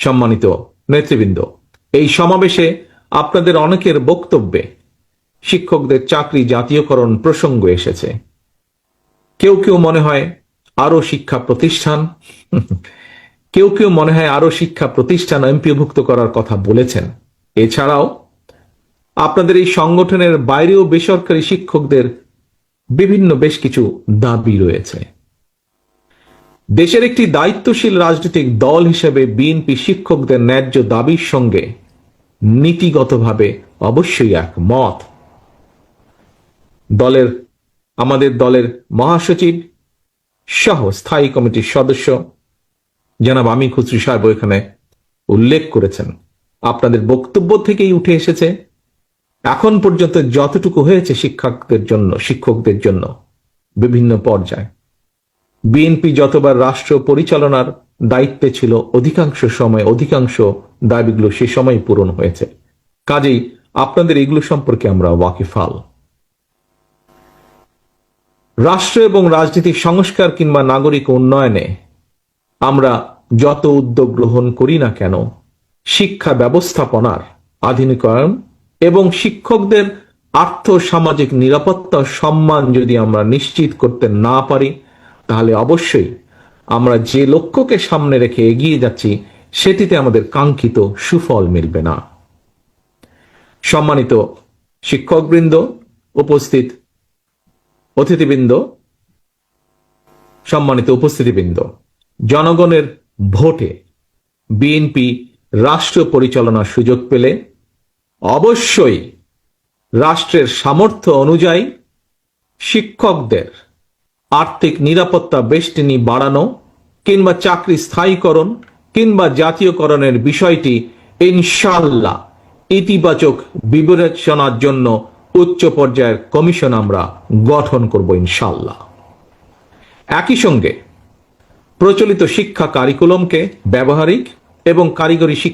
সম্মানিত নেতৃবৃন্দ, এই সমাবেশে আপনাদের অনেকের বক্তব্যে শিক্ষকদের চাকরি জাতীয়করণ প্রসঙ্গ এসেছে। কেউ কেউ মনে হয় আরো শিক্ষা প্রতিষ্ঠান কেউ কেউ মনে হয় আরো শিক্ষা প্রতিষ্ঠান এমপিওভুক্ত করার কথা বলেছেন। এছাড়াও আপনাদের এই সংগঠনের বাইরেও বেসরকারি শিক্ষকদের বিভিন্ন বেশ কিছু দাবি রয়েছে। দেশের একটি দায়িত্বশীল রাজনৈতিক দল হিসেবে বিএনপি শিক্ষকদের ন্যায্য দাবির সঙ্গে নীতিগতভাবে অবশ্যই একমত। আমাদের দলের মহাসচিব সহ স্থায়ী কমিটির সদস্য জনাব আমির খুসরু সাহেব এখানে উল্লেখ করেছেন, আপনাদের বক্তব্য থেকেই উঠে এসেছে এখন পর্যন্ত যতটুকু হয়েছে শিক্ষকদের জন্য বিভিন্ন পর্যায়ে বিএনপি যতবার রাষ্ট্র পরিচালনার দায়িত্বে ছিল অধিকাংশ দাবিগুলো সে সময় পূরণ হয়েছে। কাজেই আপনাদের এগুলো সম্পর্কে আমরা ওয়াকিফাল। রাষ্ট্র এবং রাজনীতির সংস্কার কিংবা নাগরিক উন্নয়নে আমরা যত উদ্যোগ গ্রহণ করি না কেন, শিক্ষা ব্যবস্থাপনার আধুনিকায়ন এবং শিক্ষকদের আর্থ সামাজিক নিরাপত্তা সম্মান যদি আমরা নিশ্চিত করতে না পারি, তাহলে অবশ্যই আমরা যে লক্ষ্যকে সামনে রেখে এগিয়ে যাচ্ছি সেটিতে আমাদের কাঙ্ক্ষিত সুফল মিলবে না। সম্মানিত শিক্ষকবৃন্দ, উপস্থিত অতিথিবৃন্দ, সম্মানিত উপস্থিতিবৃন্দ, জনগণের ভোটে বিএনপি রাষ্ট্র পরিচালনার সুযোগ পেলে অবশ্যই রাষ্ট্রের সামর্থ্য অনুযায়ী শিক্ষকদের আর্থিক নিরাপত্তা বেষ্টনী বাড়ানো কিংবা চাকরি স্থায়ীকরণ কিংবা জাতীয়করণের বিষয়টি ইনশাআল্লাহ ইতিবাচক বিবেচনার জন্য উচ্চ পর্যায়ের কমিশন আমরা গঠন করব ইনশাআল্লাহ। একই সঙ্গে প্রচলিত শিক্ষা কারিকুলামকে ব্যবহারিক এবং কারিগরি শিক্ষা